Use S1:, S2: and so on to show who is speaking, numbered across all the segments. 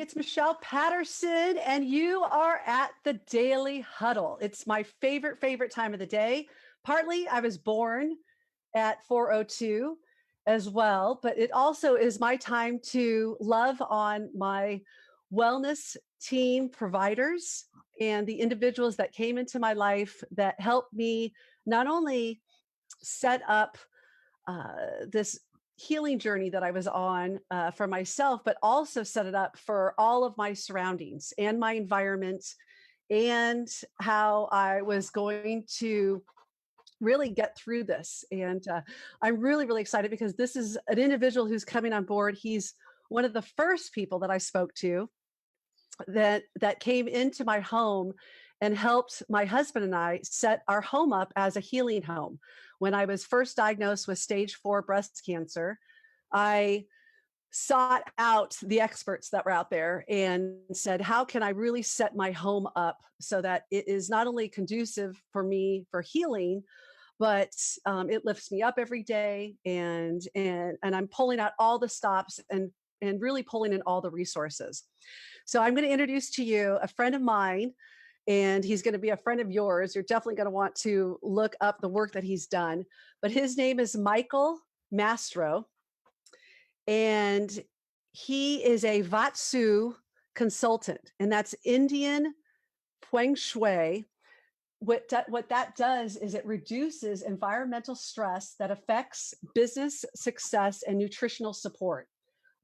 S1: it's Michelle Patterson, and you are at the Daily Huddle. It's my favorite time of the day. Partly, I was born at 4:02 as well, but it also is my time to love on my wellness team providers and the individuals that came into my life that helped me not only set up this healing journey that I was on for myself, but also set it up for all of my surroundings and my environment and how I was going to really get through this. And I'm really excited because this is an individual who's coming on board. He's one of the first people that I spoke to that came into my home and helped my husband and I set our home up as a healing home. When I was first diagnosed with stage 4 breast cancer, I sought out the experts that were out there and said, how can I really set my home up so that it is not only conducive for me for healing, but it lifts me up every day, and I'm pulling out all the stops and really pulling in all the resources. So I'm going to introduce to you a friend of mine, and he's going to be a friend of yours. You're definitely going to want to look up the work that he's done. But his name is Michael Mastro, and he is a vastu consultant, and that's Indian feng shui. What that does is it reduces environmental stress that affects business success and nutritional support.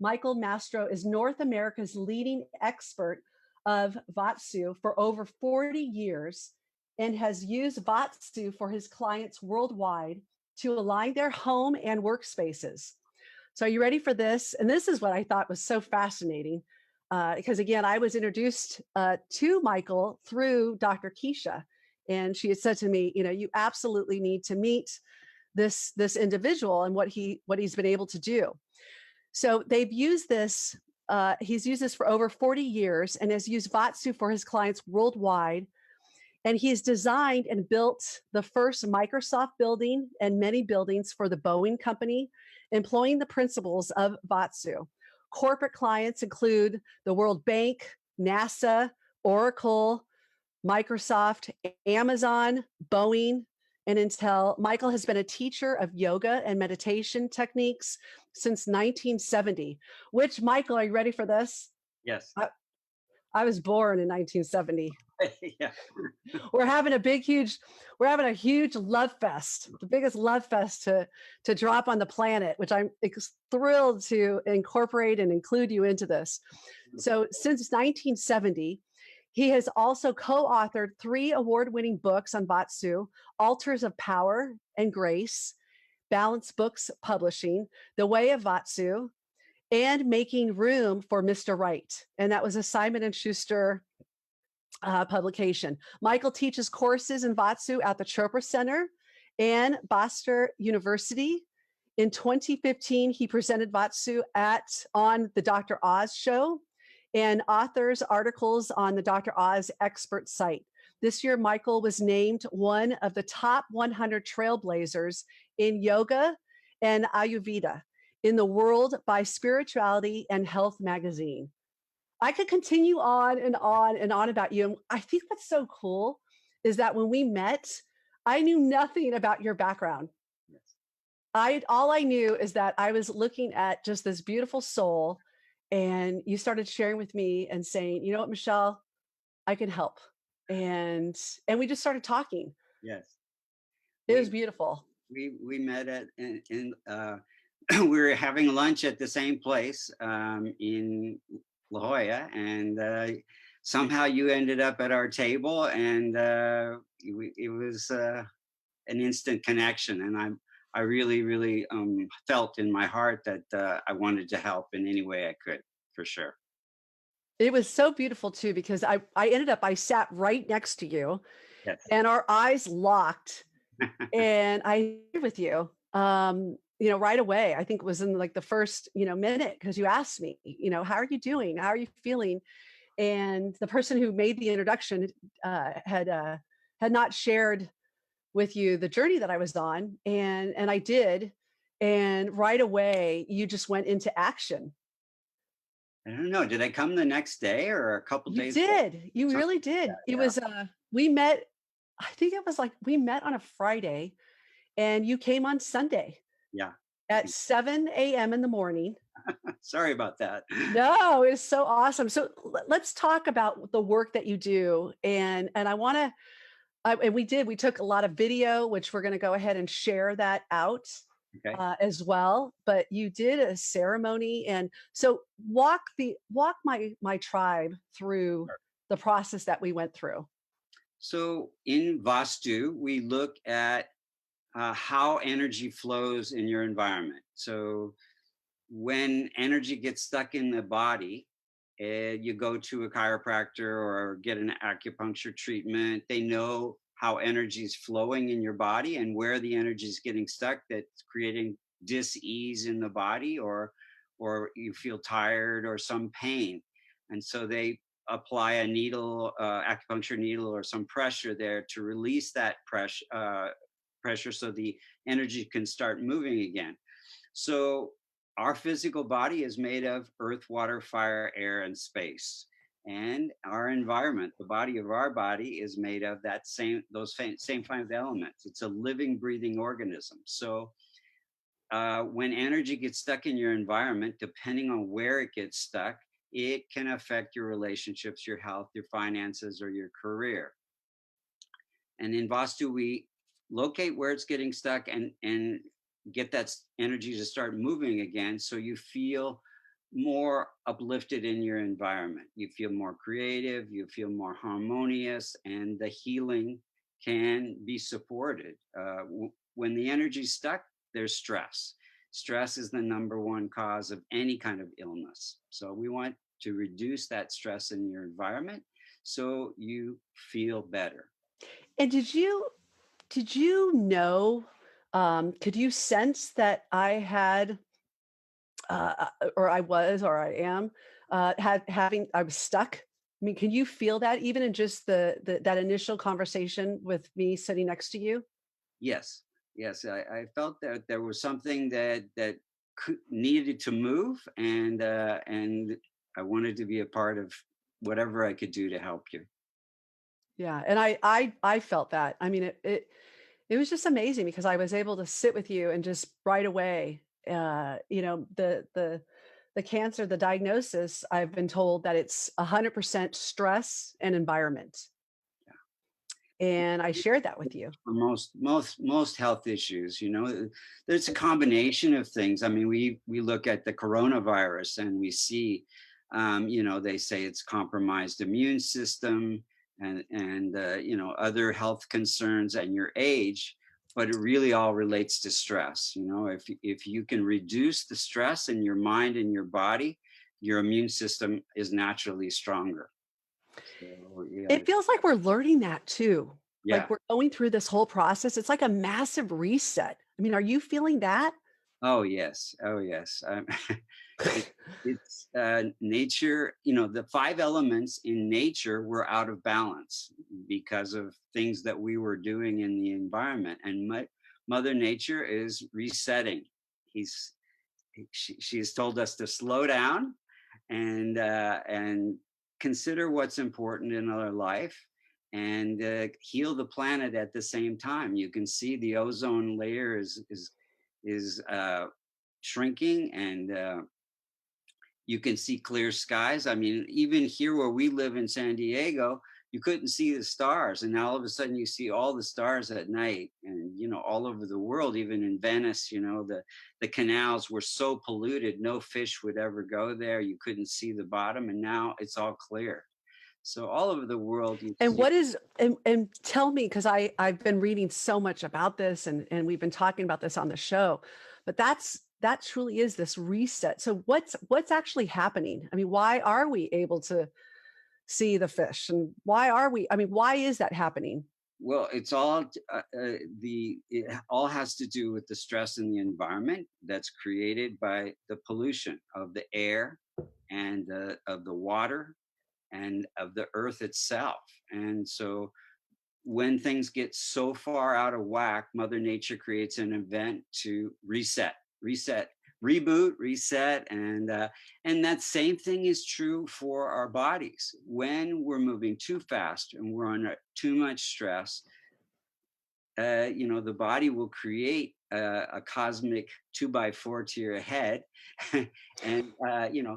S1: Michael Mastro is North America's leading expert of vastu for over 40 years and has used vastu for his clients worldwide to align their home and workspaces. So are you ready for this? And this is what I thought was so fascinating. Because again, I was introduced to Michael through Dr. Keisha. And she had said to me, you absolutely need to meet this individual and what he's been able to do. So they've used this, he's used this for over 40 years and has used vastu for his clients worldwide. And he's designed and built the first Microsoft building and many buildings for the Boeing company, employing the principles of vastu. Corporate clients include the World Bank, NASA, Oracle, Microsoft, Amazon, Boeing, and Intel. Michael has been a teacher of yoga and meditation techniques since 1970, which, Michael, are you ready for this?
S2: Yes.
S1: I was born in 1970.
S2: Yeah.
S1: We're having a huge love fest, the biggest love fest to drop on the planet, which I'm thrilled to incorporate and include you into this. So since 1970, he has also co-authored 3 award-winning books on vastu: Altars of Power and Grace, Balance Books Publishing, The Way of Vastu, and Making Room for Mr. Right. And that was a Simon & Schuster publication. Michael teaches courses in vastu at the Chopra Center and Boston University. In 2015, he presented vastu on the Dr. Oz show and authors articles on the Dr. Oz expert site. This year, Michael was named one of the top 100 trailblazers in yoga and Ayurveda in the world by Spirituality and Health magazine. I could continue on and on and on about you. And I think what's so cool is that when we met, I knew nothing about your background.
S2: Yes.
S1: All I knew is that I was looking at just this beautiful soul, and you started sharing with me and saying, you know what, Michelle, I can help. And we just started talking.
S2: Yes.
S1: It was
S2: We
S1: beautiful.
S2: we met at in we were having lunch at the same place in La Jolla, and somehow you ended up at our table, and it was an instant connection, and I really felt in my heart that I wanted to help in any way I could, for sure.
S1: It was so beautiful too, because I sat right next to you
S2: Yes.
S1: and our eyes locked, and I shared with you, right away. I think it was in like the first, minute, because you asked me, how are you doing? How are you feeling? And the person who made the introduction had not shared with you the journey that I was on, and I did, and right away you just went into action.
S2: I don't know. Did I come the next day or a couple
S1: You
S2: days later?
S1: did. You
S2: Something
S1: really
S2: like
S1: did.
S2: that.
S1: It
S2: Yeah.
S1: was we met, I think it was like we met on a Friday and you came on Sunday
S2: Yeah. I
S1: at
S2: think.
S1: 7 a.m. in the morning.
S2: Sorry about that.
S1: No, it's so awesome. So let's talk about the work that you do. And I want to, and we did, we took a lot of video, which we're going to go ahead and share that out
S2: Okay.
S1: as well. But you did a ceremony. And so walk my tribe through the process that we went through.
S2: So in Vastu, we look at how energy flows in your environment. So when energy gets stuck in the body, you go to a chiropractor or get an acupuncture treatment. They know how energy is flowing in your body and where the energy is getting stuck that's creating dis-ease in the body, or you feel tired or some pain. And so they apply a needle, acupuncture needle, or some pressure there to release that pressure so the energy can start moving again. So our physical body is made of earth, water, fire, air, and space. And our environment, the body of our body, is made of that same five elements. It's a living, breathing organism. So when energy gets stuck in your environment, depending on where it gets stuck, it can affect your relationships, your health, your finances, or your career. And in Vastu, we locate where it's getting stuck and get that energy to start moving again, so you feel more uplifted in your environment. You feel more creative, you feel more harmonious, and the healing can be supported. When the energy's stuck, there's stress. Stress is the number one cause of any kind of illness. So we want to reduce that stress in your environment so you feel better.
S1: And did you know, could you sense that I had, or I was, or I am, I was stuck? I mean, can you feel that even in just that initial conversation with me sitting next to you?
S2: Yes, yes, I felt that there was something that needed to move, and I wanted to be a part of whatever I could do to help you.
S1: Yeah, and I felt that. I mean, it was just amazing because I was able to sit with you and just right away, the cancer, the diagnosis, I've been told that it's 100% stress and environment, and I shared that with you.
S2: For most health issues, there's a combination of things. I mean, we look at the coronavirus and we see, they say it's compromised immune system, and other health concerns and your age, but it really all relates to stress. If you can reduce the stress in your mind and your body, your immune system is naturally stronger. So yeah.
S1: It feels like we're learning that too. Like
S2: Yeah.
S1: we're going through this whole process. It's like a massive reset. I mean, are you feeling that?
S2: Oh yes, oh yes. It, it's nature. The five elements in nature were out of balance because of things that we were doing in the environment, and Mother Nature is resetting. He's she has told us to slow down and consider what's important in our life, and heal the planet at the same time. You can see the ozone layer is shrinking, and you can see clear skies. I mean, even here where we live in San Diego, you couldn't see the stars, and now all of a sudden you see all the stars at night. And all over the world, even in Venice, the canals were so polluted, no fish would ever go there. You couldn't see the bottom, and now it's all clear. So all over the world, you
S1: And
S2: see.
S1: what is and tell me, because I've been reading so much about this and we've been talking about this on the show, but that truly is this reset. So what's actually happening? I mean, why are we able to see the fish, and why are we? I mean, why is that happening?
S2: Well, it's all it all has to do with the stress in the environment that's created by the pollution of the air and of the water and of the earth itself. And so when things get so far out of whack, Mother Nature creates an event to reset, reboot, reset, and that same thing is true for our bodies. When we're moving too fast and we're under too much stress, the body will create a cosmic 2x4 to your head, and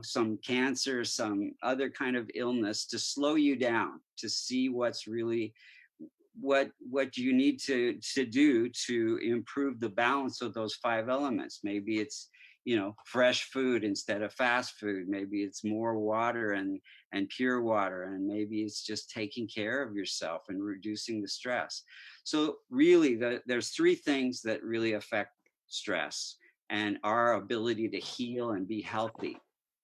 S2: some cancer, some other kind of illness to slow you down, to see what's really what you need to do to improve the balance of those five elements. Maybe it's fresh food instead of fast food. Maybe it's more water and pure water, and maybe it's just taking care of yourself and reducing the stress. So really, there's three things that really affect stress and our ability to heal and be healthy.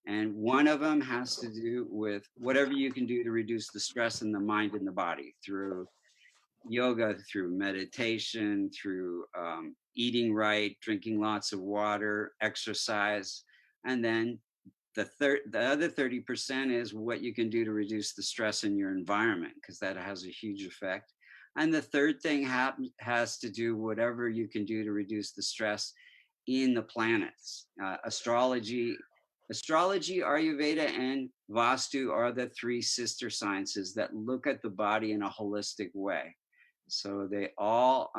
S2: And one of them has to do with whatever you can do to reduce the stress in the mind and the body through yoga, through meditation, through eating right, drinking lots of water, exercise. And then the other 30% is what you can do to reduce the stress in your environment, because that has a huge effect. And the third thing has to do whatever you can do to reduce the stress in the planets. Astrology, Ayurveda, and Vastu are the three sister sciences that look at the body in a holistic way. So they all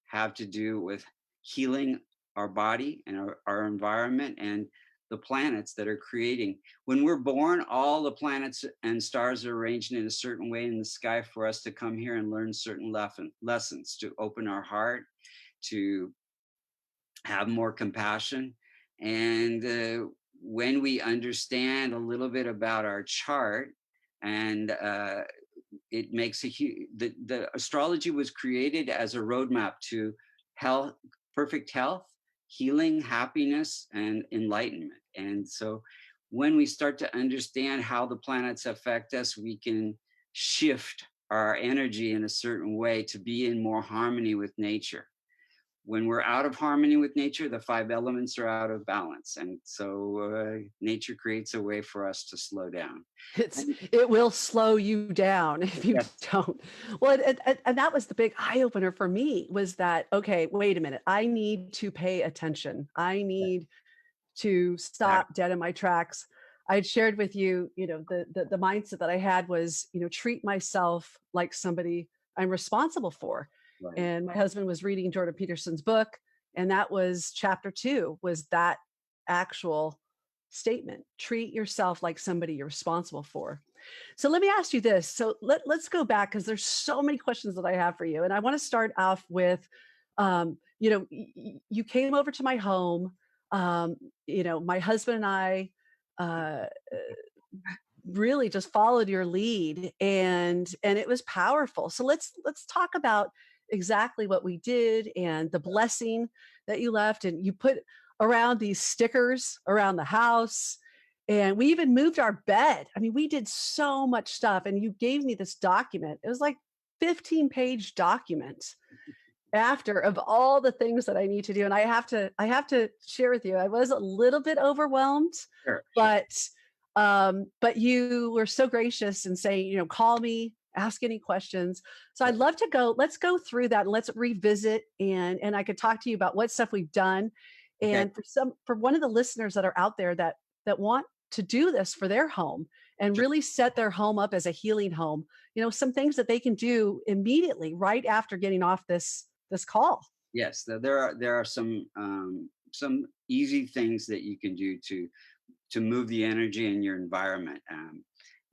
S2: have to do with healing our body and our environment and the planets that are creating. When we're born, all the planets and stars are arranged in a certain way in the sky for us to come here and learn certain lessons, to open our heart, to have more compassion. And when we understand a little bit about our chart, and it makes the astrology was created as a roadmap to health, perfect health, healing, happiness, and enlightenment. And so when we start to understand how the planets affect us, we can shift our energy in a certain way to be in more harmony with nature. When we're out of harmony with nature, the five elements are out of balance. And so nature creates a way for us to slow down.
S1: It will slow you down if you
S2: Yes.
S1: don't. Well, and that was the big eye opener for me, was that, okay, wait a minute, I need to pay attention. I need to stop dead in my tracks. I had shared with you, the mindset that I had was, treat myself like somebody I'm responsible for.
S2: Right.
S1: And my husband was reading Jordan Peterson's book, and that was chapter 2, was that actual statement: treat yourself like somebody you're responsible for. So let me ask you this. So let's go back, because there's so many questions that I have for you. And I want to start off with, you came over to my home. My husband and I uh, really just followed your lead, and it was powerful. So let's talk about exactly what we did and the blessing that you left. And you put around these stickers around the house, and we even moved our bed. I mean, we did so much stuff, and you gave me this document. It was like 15-page document after, of all the things that I need to do. And I have to share with you, I was a little bit overwhelmed,
S2: Sure, sure.
S1: but you were so gracious and saying, call me, ask any questions. So I'd
S2: Sure.
S1: love to let's go through that, and let's revisit, and I could talk to you about what stuff we've done.
S2: Okay.
S1: And for one of the listeners that are out there that want to do this for their home and
S2: Sure.
S1: really set their home up as a healing home, some things that they can do immediately right after getting off this call.
S2: Yes, there are some easy things that you can do to move the energy in your environment.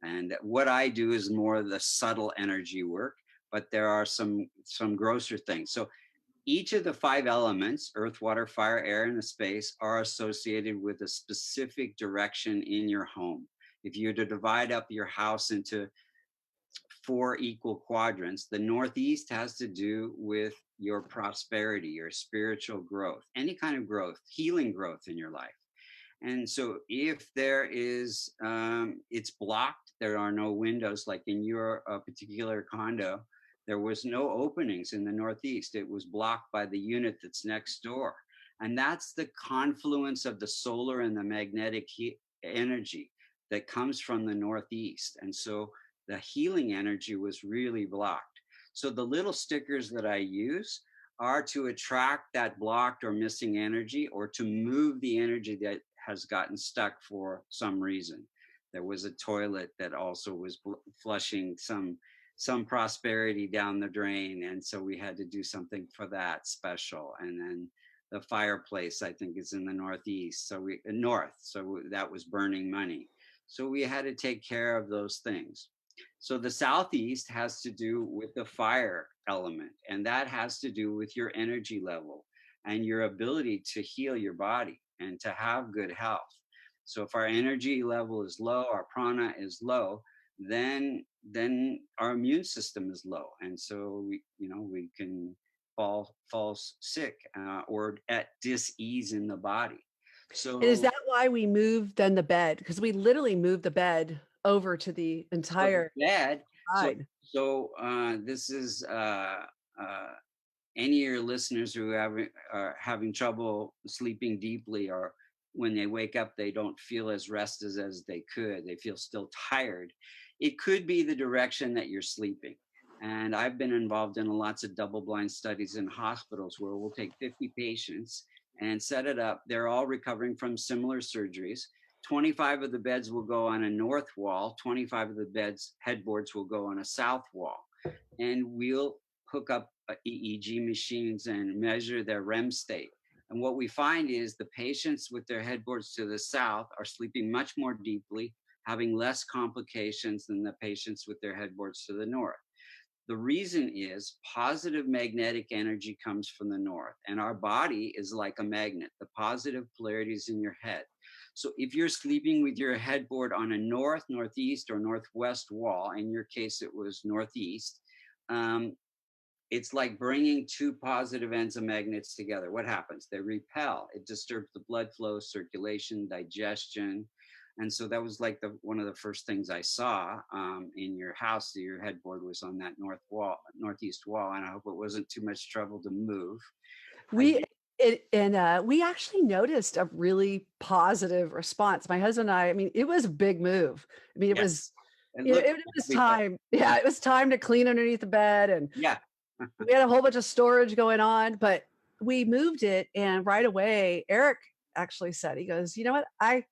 S2: And what I do is more of the subtle energy work, but there are some grosser things. So each of the five elements, earth, water, fire, air, and the space, are associated with a specific direction in your home. If you were to divide up your house into four equal quadrants, the northeast has to do with your prosperity, your spiritual growth, any kind of growth, healing growth in your life. And so if there is, it's blocked, there are no windows, like in your particular condo, there was no openings in the northeast. It was blocked by the unit that's next door. And that's the confluence of the solar and the magnetic energy that comes from the northeast. And so the healing energy was really blocked. So the little stickers that I use are to attract that blocked or missing energy, or to move the energy that has gotten stuck for some reason. There was a toilet that also was flushing some prosperity down the drain, and so we had to do something for that special. And then the fireplace, I think, is in the northeast, so we north, so that was burning money. So we had to take care of those things. So the southeast has to do with the fire element, and that has to do with your energy level and your ability to heal your body and to have good health. So if our energy level is low, our prana is low, then our immune system is low, and so we can fall sick, or at dis-ease in the body.
S1: And is
S2: So
S1: that why we moved then the bed? Because we literally moved the bed over to the
S2: so the
S1: entire
S2: bed so
S1: side.
S2: this is any of your listeners who are having trouble sleeping deeply, or when they wake up they don't feel as rested as they could, they feel still tired. It could be the direction that you're sleeping. And I've been involved in lots of double blind studies in hospitals where we'll take 50 patients and set it up. They're all recovering from similar surgeries. 25 of the beds will go on a north wall, 25 of the beds headboards will go on a south wall, and we'll hook up EEG machines and measure their REM state. And what we find is the patients with their headboards to the south are sleeping much more deeply, having less complications than the patients with their headboards to the north. The reason is positive magnetic energy comes from the north, and our body is like a magnet. The positive polarity is in your head. So if you're sleeping with your headboard on a north, northeast, or northwest wall, in your case it was northeast, um, it's like bringing two positive ends of magnets together. What happens? They repel. It disturbs the blood flow, circulation, digestion. And so that was like one of the first things I saw in your house. Your headboard was on that northeast wall, and I hope it wasn't too much trouble to move. I
S1: We
S2: did.
S1: we actually noticed a really positive response. My husband and I mean, it was a big move. I mean, it was,
S2: Yes. And look,
S1: it was time. Yeah, it was time to clean underneath the bed, and
S2: yeah,
S1: we had a whole bunch of storage going on, but we moved it, and right away, Eric actually said, he goes, "You know what? I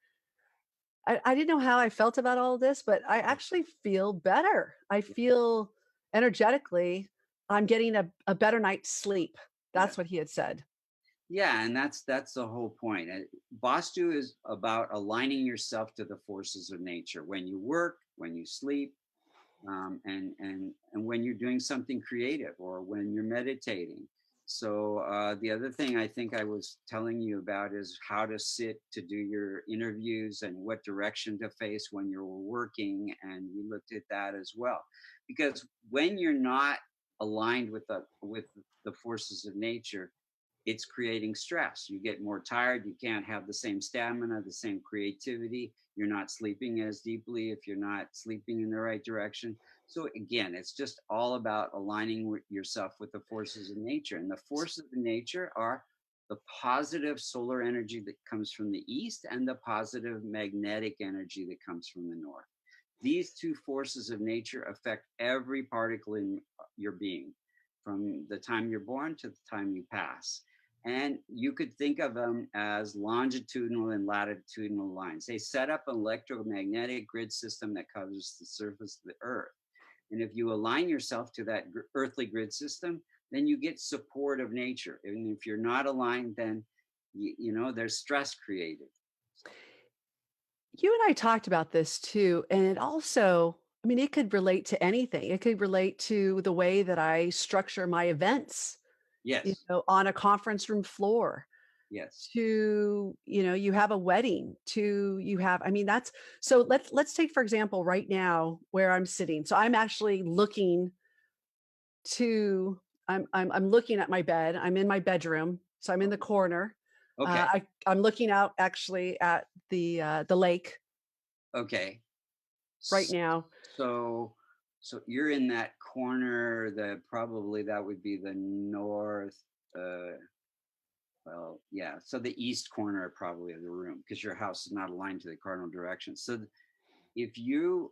S1: didn't know how I felt about all of this, but I actually feel better. I feel energetically, I'm getting a better night's sleep."
S2: yeah.
S1: That's what he had said.
S2: Yeah, and that's the whole point. Vastu is about aligning yourself to the forces of nature when you work, when you sleep, and when you're doing something creative, or when you're meditating. So the other thing I think I was telling you about is how to sit to do your interviews and what direction to face when you're working, and we looked at that as well, because when you're not aligned with the forces of nature, it's creating stress. You get more tired, you can't have the same stamina, the same creativity. You're not sleeping as deeply if you're not sleeping in the right direction. So again, it's just all about aligning with yourself with the forces of nature. And the forces of nature are the positive solar energy that comes from the east and the positive magnetic energy that comes from the north. These two forces of nature affect every particle in your being, from the time you're born to the time you pass. And you could think of them as longitudinal and latitudinal lines. They set up an electromagnetic grid system that covers the surface of the earth. And if you align yourself to that earthly grid system, then you get support of nature. And if you're not aligned, then there's stress created.
S1: You and I talked about this too, and it also, I mean, it could relate to anything. It could relate to the way that I structure my events,
S2: Yes,
S1: on a conference room floor,
S2: yes.
S1: to, you have a wedding, to you have, I mean, that's, so let's take for example right now where I'm sitting. So I'm actually looking to I'm looking at my bed. I'm in my bedroom, so I'm in the corner.
S2: Okay,
S1: I'm looking out actually at the lake
S2: okay.
S1: right now.
S2: So, so you're in that corner. Probably that would be the north. Uh, well, yeah. So the east corner probably of the room, because your house is not aligned to the cardinal direction. So if you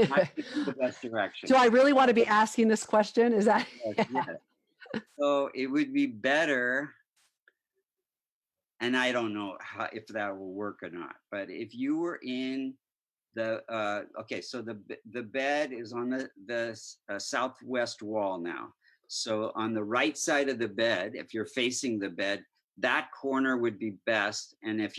S2: might be the best direction.
S1: Do I really want to be asking this question? Is that
S2: Yes, yes. So it would be better, and I don't know how, if that will work or not, but if you were in the okay, so the bed is on the southwest wall now. So on the right side of the bed, if you're facing the bed, that corner would be best. And if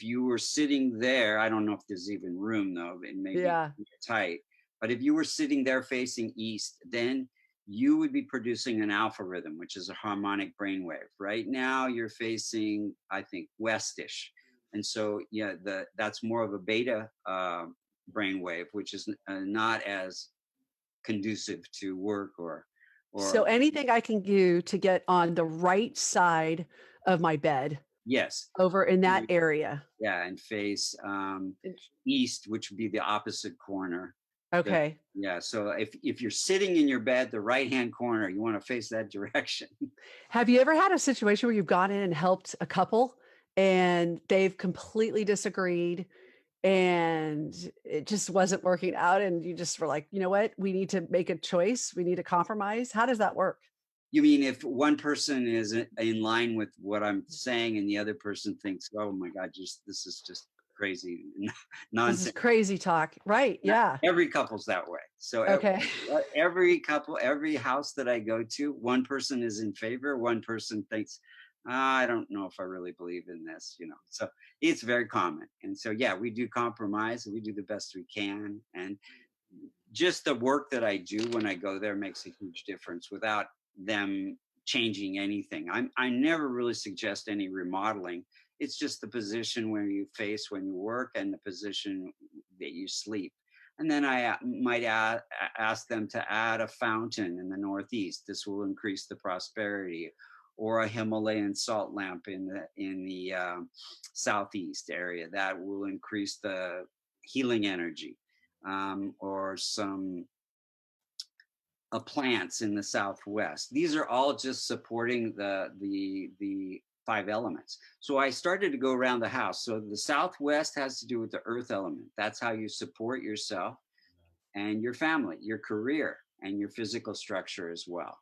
S2: you were sitting there, I don't know if there's even room though, it may be
S1: yeah.
S2: tight. But if you were sitting there facing east, then you would be producing an alpha rhythm, which is a harmonic brainwave. Right now, you're facing, I think, westish, and so yeah, that's more of a beta brainwave, which is not as conducive to work
S1: So
S2: or
S1: anything I can do to get on the right side of my bed
S2: yes,
S1: over in that area.
S2: yeah, and face
S1: Int-
S2: east, which would be the opposite corner. The,
S1: Okay.
S2: yeah, so if you're sitting in your bed, the right hand corner, you want to face that direction.
S1: Have you ever had a situation where you've gone in and helped a couple and they've completely disagreed and it just wasn't working out and you just were like, "You know what? We need to make a choice. We need to compromise." How does that work?
S2: You mean if one person is in line with what I'm saying and the other person thinks, "Oh my God, just this is just crazy
S1: This is
S2: nonsense."
S1: crazy talk. Right.
S2: Not
S1: Yeah.
S2: every couple's that way. So
S1: Okay.
S2: every couple, every house that I go to, one person is in favor, one person thinks, I don't know if I really believe in this. So it's very common. And so, yeah, we do compromise and we do the best we can. And just the work that I do when I go there makes a huge difference without them changing anything. I never really suggest any remodeling. It's just the position where you face when you work and the position that you sleep. And then I might ask them to add a fountain in the northeast. This will increase the prosperity, or a Himalayan salt lamp in the southeast area that will increase the healing energy, or some plants in the southwest. These are all just supporting the five elements. So I started to go around the house. So the southwest has to do with the earth element. That's how you support yourself and your family, your career, and your physical structure as well.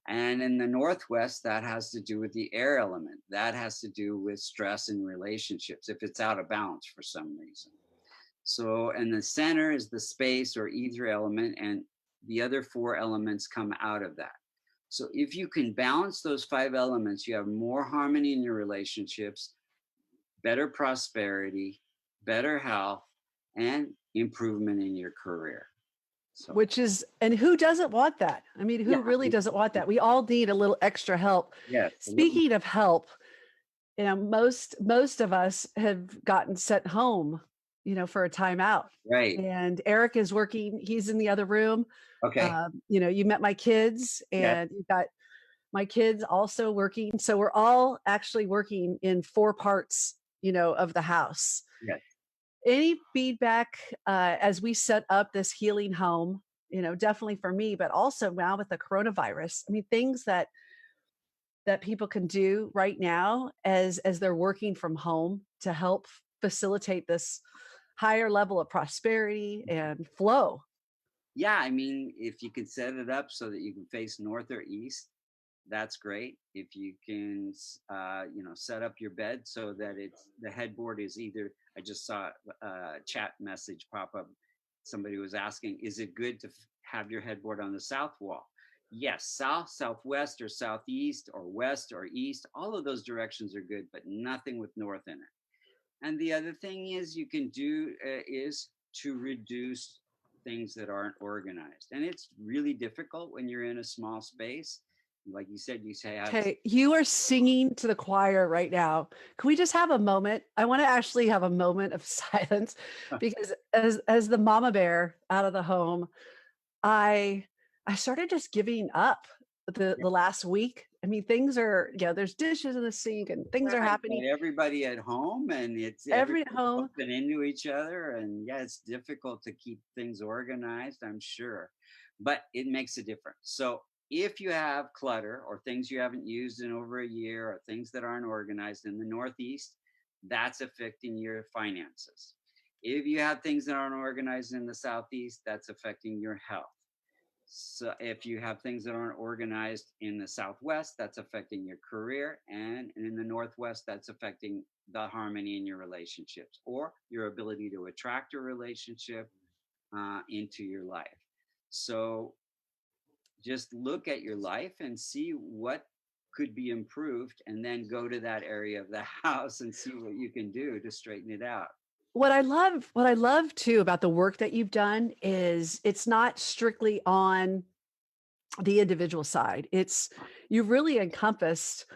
S2: And in the northwest, that has to do with the air element. That has to do with stress in relationships if it's out of balance for some reason. So, and the center is the space or ether element, and the other four elements come out of that. So, if you can balance those five elements, you have more harmony in your relationships, better prosperity, better health, and improvement in your career. So,
S1: Which is, and who doesn't want that? I mean,
S2: yeah,
S1: who really doesn't want that? We all need a little extra help.
S2: yes, a little,
S1: Speaking of help, most of us have gotten sent home, for a timeout.
S2: right.
S1: And Eric is working, he's in the other room.
S2: Okay.
S1: You met my kids
S2: Yes,
S1: and you've got my kids also working. So we're all actually working in four parts, of the house.
S2: yes.
S1: Any feedback as we set up this healing home, definitely for me, but also now with the coronavirus. I mean, things that people can do right now as they're working from home to help facilitate this higher level of prosperity and flow.
S2: Yeah, I mean, if you can set it up so that you can face north or east, that's great. If you can, set up your bed so that the headboard is either. I just saw a chat message pop up. Somebody was asking, is it good to have your headboard on the south wall? Yes, south, southwest, or southeast, or west, or east. All of those directions are good, but nothing with north in it. And the other thing is you can do is to reduce things that aren't organized. And it's really difficult when you're in a small space. Like you said, you say have
S1: Okay, you are singing to the choir right now. Can we just have a moment? I want to actually have a moment of silence because as the mama bear out of the home, I I started just giving up the last week. I mean, things are, there's dishes in the sink and things are
S2: right,
S1: happening
S2: got everybody at home and it's
S1: every
S2: everybody
S1: home.
S2: bumping into each other. And yeah, it's difficult to keep things organized, I'm sure, but it makes a difference. So if you have clutter or things you haven't used in over a year or things that aren't organized in the Northeast, that's affecting your finances. If you have things that aren't organized in the Southeast, that's affecting your health. So if you have things that aren't organized in the Southwest, that's affecting your career. And in the Northwest, that's affecting the harmony in your relationships or your ability to attract a relationship into your life. So just look at your life and see what could be improved, and then go to that area of the house and see what you can do to straighten it out.
S1: What I love too about the work that you've done is it's not strictly on the individual side. It's you've really encompassed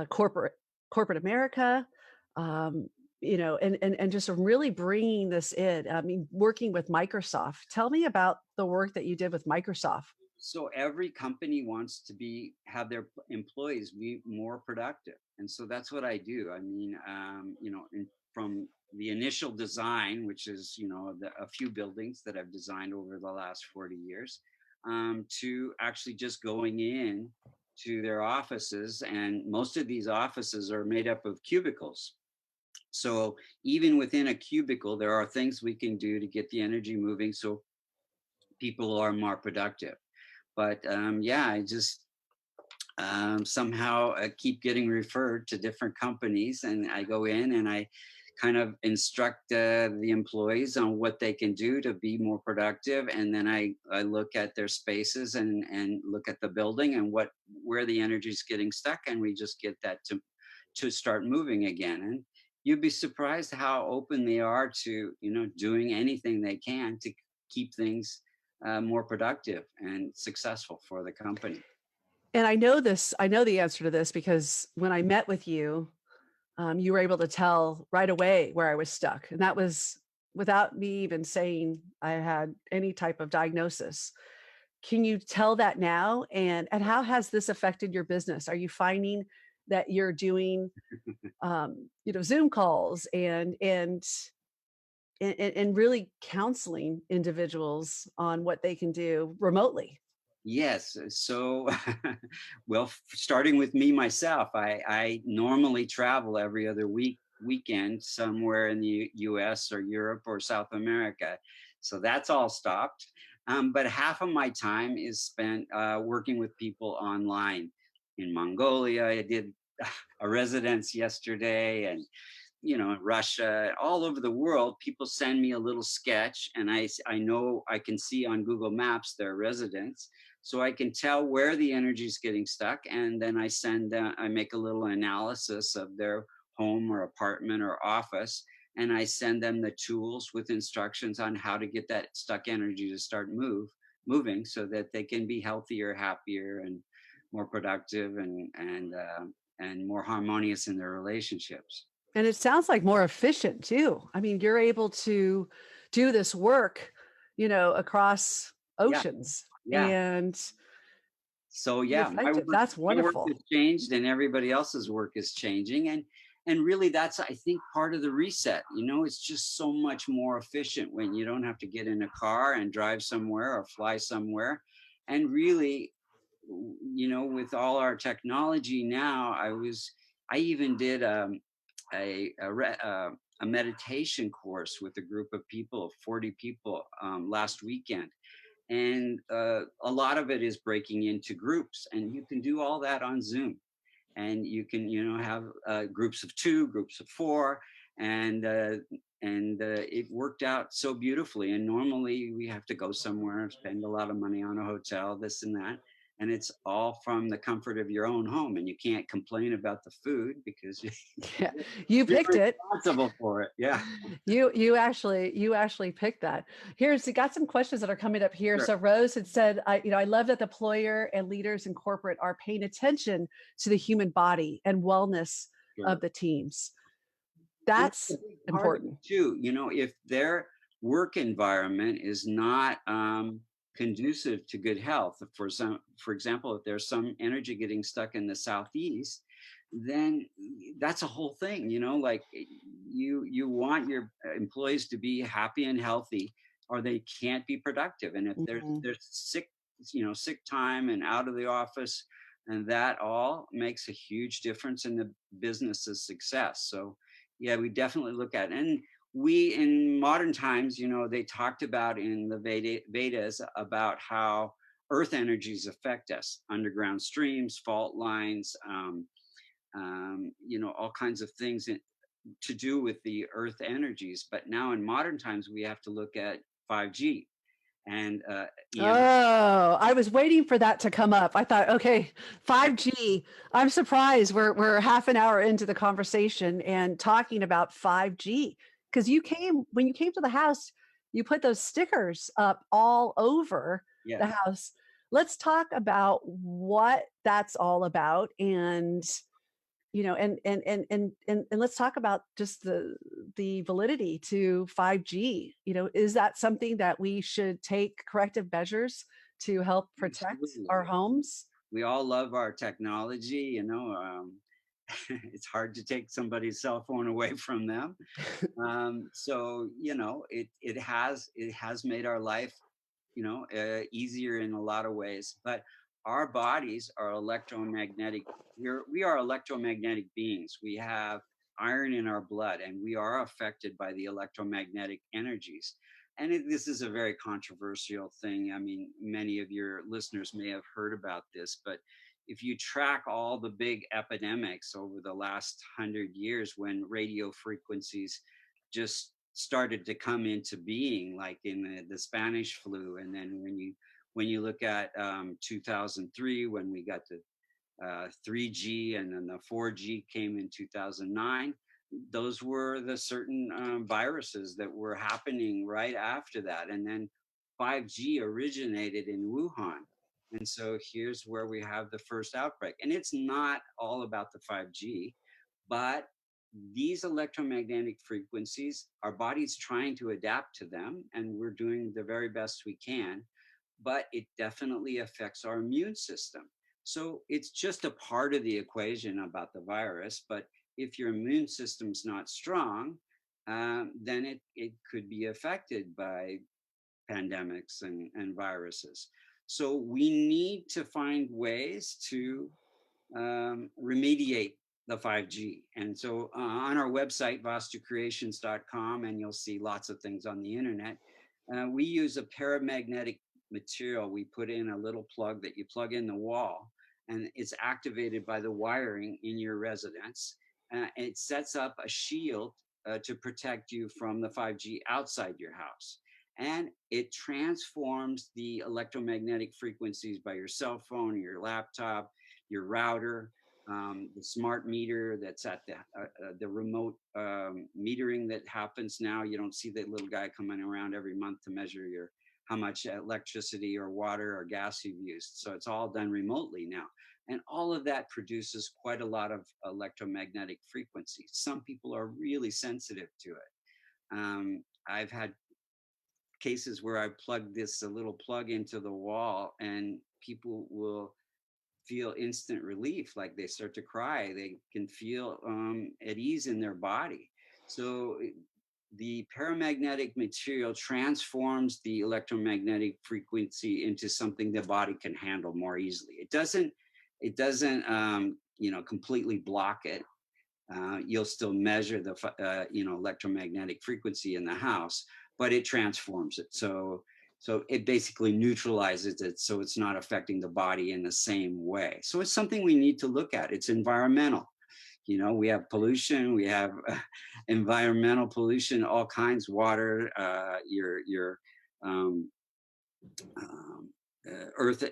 S1: corporate America, um, and just really bringing this in. I mean, working with Microsoft. Tell me about the work that you did with Microsoft.
S2: So every company wants to have their employees be more productive, and so that's what I do. I mean, from the initial design, which is a few buildings that I've designed over the last 40 years, to actually just going in to their offices, and most of these offices are made up of cubicles. So even within a cubicle, there are things we can do to get the energy moving, so people are more productive. But yeah, I just somehow keep getting referred to different companies, and I go in and I kind of instruct the employees on what they can do to be more productive, and then I look at their spaces and look at the building and where the energy is getting stuck, and we just get that to start moving again. And you'd be surprised how open they are to doing anything they can to keep things more productive and successful for the company.
S1: And I know the answer to this because when I met with you, you were able to tell right away where I was stuck. And that was without me even saying I had any type of diagnosis. Can you tell that now? And how has this affected your business? Are you finding that you're doing Zoom calls and really counseling individuals on what they can do remotely?
S2: Yes. So, well, starting with me myself, I normally travel every other weekend somewhere in the U.S. or Europe or South America. So that's all stopped. But half of my time is spent working with people online in Mongolia. I did a residence yesterday, and Russia, all over the world. People send me a little sketch, and I know I can see on Google Maps their residence, so I can tell where the energy is getting stuck, and then I make a little analysis of their home or apartment or office, and I send them the tools with instructions on how to get that stuck energy to start moving, so that they can be healthier, happier, and more productive, and more harmonious in their relationships.
S1: And it sounds like more efficient too. I mean, you're able to do this work, across
S2: Yeah,
S1: oceans
S2: yeah.
S1: and
S2: So
S1: be
S2: yeah,
S1: effective. That's
S2: my work
S1: wonderful.
S2: has changed, and everybody else's work is changing, and really that's, I think, part of the reset. It's just so much more efficient when you don't have to get in a car and drive somewhere or fly somewhere. And really, with all our technology now, I even did a meditation course with a group of people, 40 people, last weekend, and a lot of it is breaking into groups, and you can do all that on Zoom, and you can have groups of two, groups of four, and it worked out so beautifully. And normally we have to go somewhere, spend a lot of money on a hotel, this and that, and it's all from the comfort of your own home, and you can't complain about the food because
S1: Yeah, you
S2: you're
S1: picked it.
S2: responsible for it. Yeah.
S1: You actually picked that. Here's you got some questions that are coming up here.
S2: Sure,
S1: So Rose had said, I love that the employer and leaders in corporate are paying attention to the human body and wellness of
S2: sure.
S1: the teams.
S2: And that's a
S1: That's
S2: big part of it
S1: important.
S2: too. If their work environment is not conducive to good health, for example, if there's some energy getting stuck in the southeast, then that's a whole thing. Like you want your employees to be happy and healthy, or they can't be productive. And if
S1: Mhm.
S2: they're sick, sick time and out of the office, and that all makes a huge difference in the business's success. So yeah, we definitely look at it. And we in modern times, they talked about in the Vedas about how earth energies affect us, underground streams, fault lines, all kinds of things to do with the earth energies. But now in modern times, we have to look at 5G and EM.
S1: Oh, I was waiting for that to come up. I thought, okay, 5G. I'm surprised we're half an hour into the conversation and talking about 5G because when you came to the house, you put those stickers up all over the
S2: Yes.
S1: house. Let's talk about what that's all about and and let's talk about just the validity to 5G. Is that something that we should take corrective measures to help protect our
S2: Absolutely.
S1: homes?
S2: We all love our technology, it's hard to take somebody's cell phone away from them. So it has made our life easier in a lot of ways. But our bodies are electromagnetic. We are electromagnetic beings. We have iron in our blood, and we are affected by the electromagnetic energies. And this is a very controversial thing. I mean, many of your listeners may have heard about this, but if you track all the big epidemics over the last 100 years, when radio frequencies just started to come into being, like in the Spanish flu, and then when you look at 2003, when we got the 3G, and then the 4G came in 2009. Those were the certain viruses that were happening right after that. And then 5G originated in Wuhan. And so here's where we have the first outbreak. And it's not all about the 5G, but these electromagnetic frequencies, our body's trying to adapt to them, and we're doing the very best we can, but it definitely affects our immune system. So it's just a part of the equation about the virus. But if your immune system's not strong, then it could be affected by pandemics and viruses. So we need to find ways to remediate the 5G. And so on our website, vastucreations.com, and you'll see lots of things on the internet, we use a paramagnetic material. We put in a little plug that you plug in the wall, and it's activated by the wiring in your residence. It sets up a shield to protect you from the 5G outside your house. And it transforms the electromagnetic frequencies by your cell phone, your laptop, your router, the smart meter that's at the remote metering that happens now. You don't see the little guy coming around every month to measure how much electricity or water or gas you've used. So it's all done remotely now. And all of that produces quite a lot of electromagnetic frequency. Some people are really sensitive to it. I've had cases where I plug a little plug into the wall, and people will feel instant relief, like they start to cry. They can feel at ease in their body. So the paramagnetic material transforms the electromagnetic frequency into something the body can handle more easily. It doesn't completely block it. You'll still measure the electromagnetic frequency in the house, but it transforms it. So it basically neutralizes it, so it's not affecting the body in the same way. So it's something we need to look at. It's environmental. We have pollution, we have environmental pollution, all kinds, water, your um, um, earth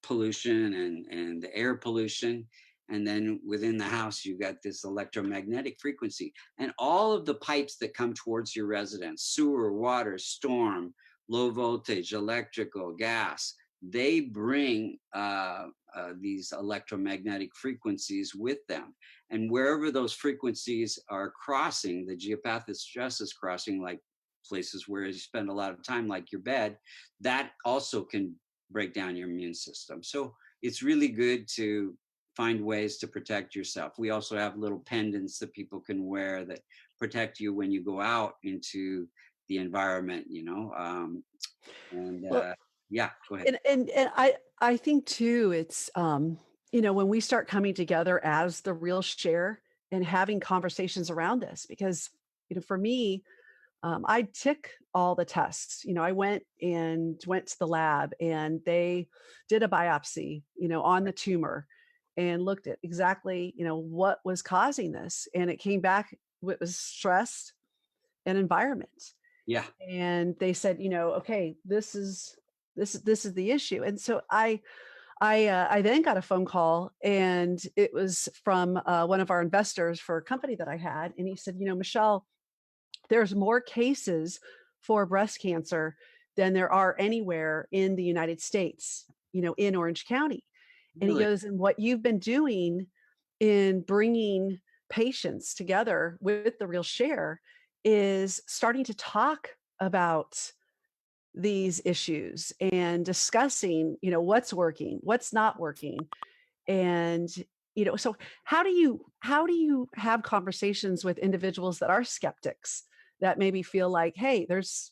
S2: pollution, and the air pollution. And then within the house, you've got this electromagnetic frequency, and all of the pipes that come towards your residence, sewer, water, storm, low voltage, electrical, gas, they bring these electromagnetic frequencies with them. And wherever those frequencies are crossing, the geopathic stress is crossing, like places where you spend a lot of time, like your bed, that also can break down your immune system. So it's really good to find ways to protect yourself. We also have little pendants that people can wear that protect you when you go out into the environment, and
S1: Well,
S2: yeah, go ahead.
S1: and I think too, it's when we start coming together as the real share and having conversations around this, because for me, I took all the tests. I went to the lab, and they did a biopsy, on the tumor, and looked at exactly, what was causing this. And it came back, it was stress and environment.
S2: Yeah.
S1: And they said, okay, this is the issue. And so I then got a phone call, and it was from one of our investors for a company that I had, and he said, Michelle, there's more cases for breast cancer than there are anywhere in the United States, in Orange County. And he
S2: Really?
S1: goes, and what you've been doing in bringing patients together with the real share is starting to talk about these issues and discussing, what's working, what's not working. And so how do you have conversations with individuals that are skeptics, that maybe feel like, hey, there's,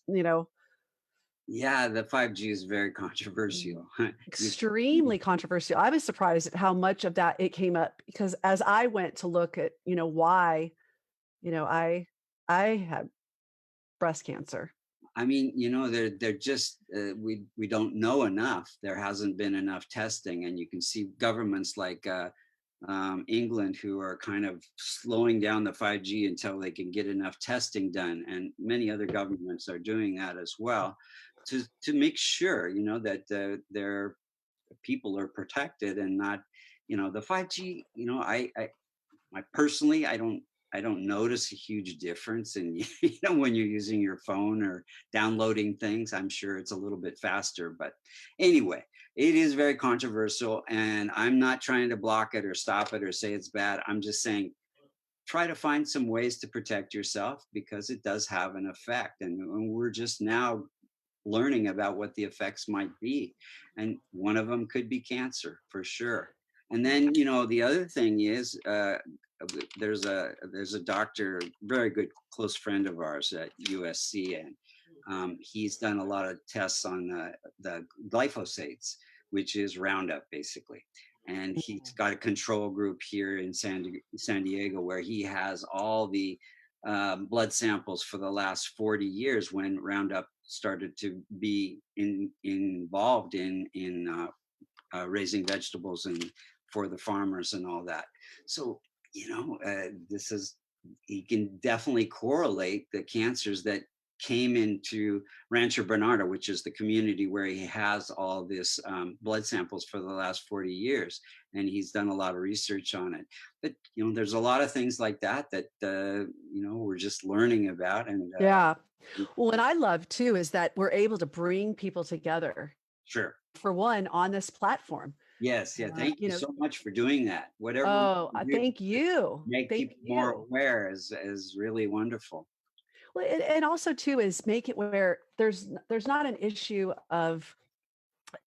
S2: Yeah, the 5G is very
S1: mm,
S2: controversial. You
S1: extremely controversial. I was surprised at how much of that it came up, because as I went to look at, why, I had breast cancer.
S2: I mean, they're just we don't know enough. There hasn't been enough testing, and you can see governments like England who are kind of slowing down the 5G until they can get enough testing done, and many other governments are doing that as well to make sure that their people are protected and not the 5G. Personally, I don't notice a huge difference in when you're using your phone or downloading things. I'm sure it's a little bit faster, but anyway, it is very controversial, and I'm not trying to block it or stop it or say it's bad. I'm just saying try to find some ways to protect yourself because it does have an effect, and we're just now learning about what the effects might be. And one of them could be cancer for sure. And then, the other thing is, there's a doctor, very good close friend of ours at USC, and he's done a lot of tests on the glyphosates, which is Roundup basically. And he's got a control group here in San Diego where he has all the blood samples for the last 40 years when Roundup started to be involved in raising vegetables and for the farmers and all that. So this is he can definitely correlate the cancers that came into Rancho Bernardo, which is the community where he has all this blood samples for the last 40 years, and he's done a lot of research on it. But there's a lot of things like that we're just learning about, and
S1: Yeah. Well, what I love too is that we're able to bring people together,
S2: sure.
S1: for one, on this platform.
S2: Yes, yeah.
S1: Uh,
S2: Thank
S1: you
S2: you
S1: know,
S2: so much for doing that. Whatever we
S1: oh,
S2: can do
S1: thank
S2: to
S1: you.
S2: make
S1: Thank
S2: people more
S1: you.
S2: aware is really wonderful.
S1: Well, and also too is make it where there's not an issue of,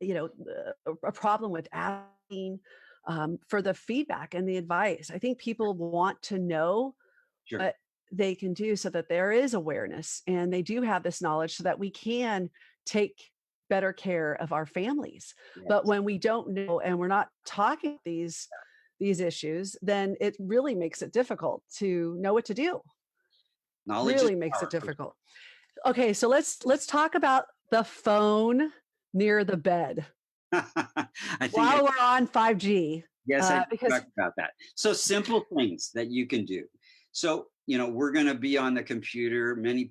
S1: a problem with asking for the feedback and the advice. I think people want to know
S2: Sure.
S1: what they can do so that there is awareness and they do have this knowledge so that we can take better care of our families. But
S2: Yes.
S1: when we don't know and we're not talking these issues, then it really makes it difficult to know what to do.
S2: Knowledge is
S1: Really makes it
S2: power for
S1: difficult. Okay, so let's talk about the phone near the bed
S2: sure. I think
S1: while we're on 5G,
S2: yes, I
S1: because
S2: talked about that. So simple things that you can do. So, we're going to be on the computer. Many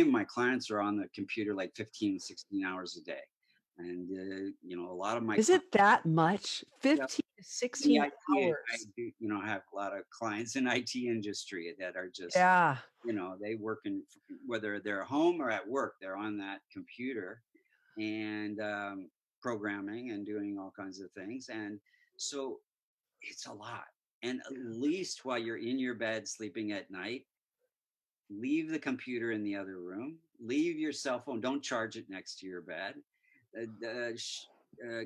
S2: of my clients are on the computer like 15, 16 hours a day. And, a lot of my
S1: is
S2: clients,
S1: it that much?
S2: yeah,
S1: 15 to
S2: the
S1: 16
S2: IT, I
S1: hours.
S2: do, have a lot of clients in IT industry that are just,
S1: Yeah.
S2: they work whether they're home or at work, they're on that computer and programming and doing all kinds of things. And so it's a lot. And at least while you're in your bed sleeping at night, leave the computer in the other room, leave your cell phone, don't charge it next to your bed.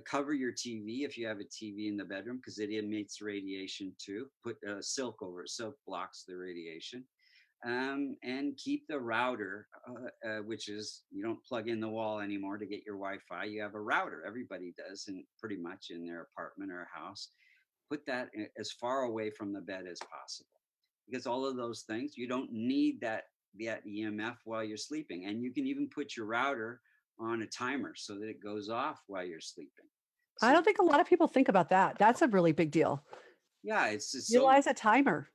S2: Cover your TV if you have a TV in the bedroom because it emits radiation too. Put silk over it. Silk blocks the radiation. And keep the router, which is you don't plug in the wall anymore to get your Wi-Fi. You have a router. Everybody does, and pretty much in their apartment or house. Put that as far away from the bed as possible, because all of those things you don't need that that EMF while you're sleeping. And you can even put your router on a timer so that it goes off while you're sleeping.
S1: I
S2: So
S1: don't think a lot of people think about that. That's a really big deal.
S2: yeah, it's just so,
S1: Utilize a timer.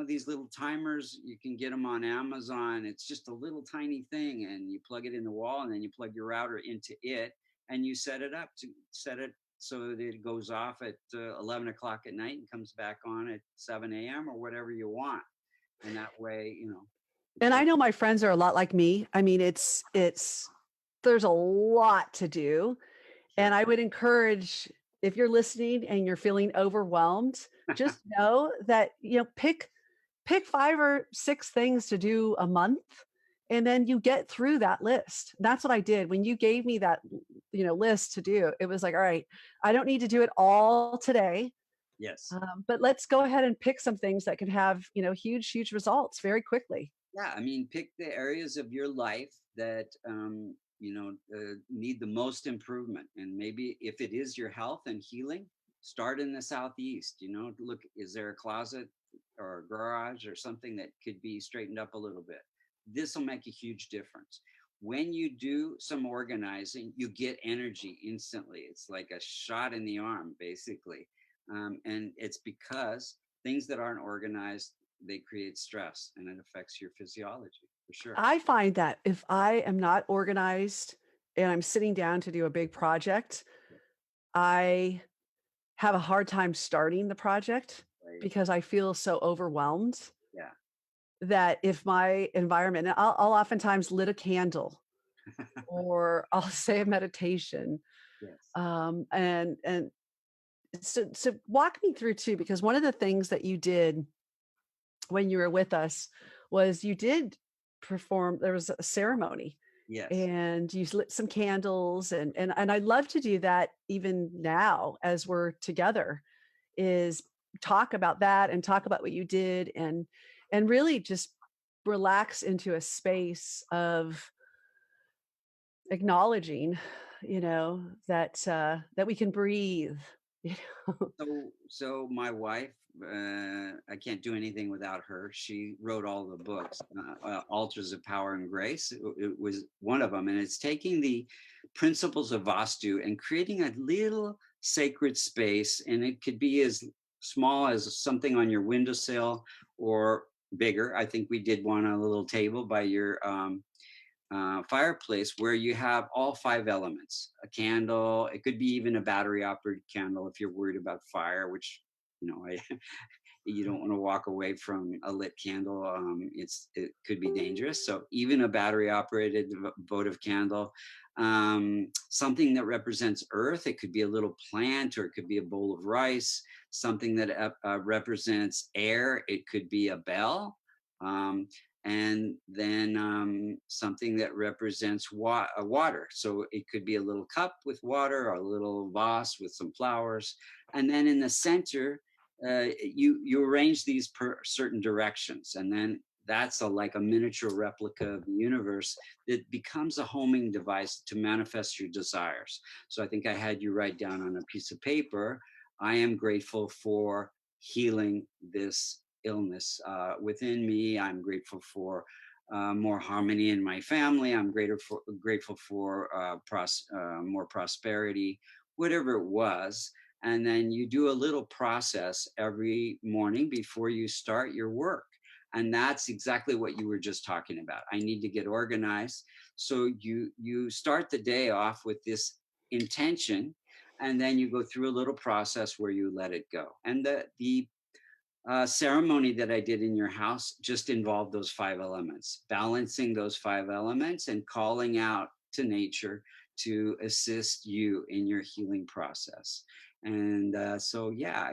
S2: these little timers, you can get them on Amazon. It's just a little tiny thing, and you plug it in the wall, and then you plug your router into it, and you set it up to set it so that it goes off at 11 o'clock at night and comes back on at 7 a.m. or whatever you want. And that way, it
S1: And I
S2: goes.
S1: know my friends are a lot like me. I mean, it's there's a lot to do. And
S2: Sure.
S1: I would encourage, if you're listening and you're feeling overwhelmed, just know that, pick 5 or 6 things to do a month, and then you get through that list. That's what I did. When you gave me that, list to do, it was like, all right, I don't need to do it all today.
S2: Yes.
S1: But let's go ahead and pick some things that can have, huge, huge results very quickly.
S2: Yeah, I mean, pick the areas of your life that need the most improvement, and maybe if it is your health and healing, start in the southeast. Look, is there a closet or a garage or something that could be straightened up a little bit? This will make a huge difference. When you do some organizing, you get energy instantly. It's like a shot in the arm, basically, and it's because things that aren't organized, they create stress, and it affects your physiology for sure.
S1: I find that if I am not organized and I'm sitting down to do a big project, I have a hard time starting the project
S2: Right.
S1: because I feel so overwhelmed
S2: Yeah.
S1: that if my environment, and I'll oftentimes lit a candle or I'll say a meditation.
S2: Yes.
S1: And so walk me through too, because one of the things that you did when you were with us was you did perform, there was a ceremony
S2: Yes.
S1: and you lit some candles, and I love to do that even now as we're together, is talk about that and talk about what you did, and really just relax into a space of acknowledging, that we can breathe. you
S2: So my wife, I can't do anything without her. She wrote all the books, Altars of Power and Grace. It was one of them, and it's taking the principles of vastu and creating a little sacred space, and it could be as small as something on your windowsill or bigger. I think we did one on a little table by your fireplace where you have all 5 elements: a candle, it could be even a battery operated candle if you're worried about fire, which I you don't want to walk away from a lit candle. It could be dangerous. So even a battery operated votive candle, something that represents earth. It could be a little plant, or it could be a bowl of rice. Something that represents air. It could be a bell. Um, and then something that represents water. So it could be a little cup with water, or a little vase with some flowers. And then in the center, you arrange these per certain directions, and then that's like a miniature replica of the universe that becomes a homing device to manifest your desires. So I think I had you write down on a piece of paper, I am grateful for healing this illness within me. I'm grateful for more harmony in my family. I'm grateful for more prosperity, whatever it was. And then you do a little process every morning before you start your work. And that's exactly what you were just talking about. I need to get organized. So you start the day off with this intention, and then you go through a little process where you let it go. And the ceremony that I did in your house just involved those 5 elements, balancing those 5 elements and calling out to nature to assist you in your healing process. And so, yeah,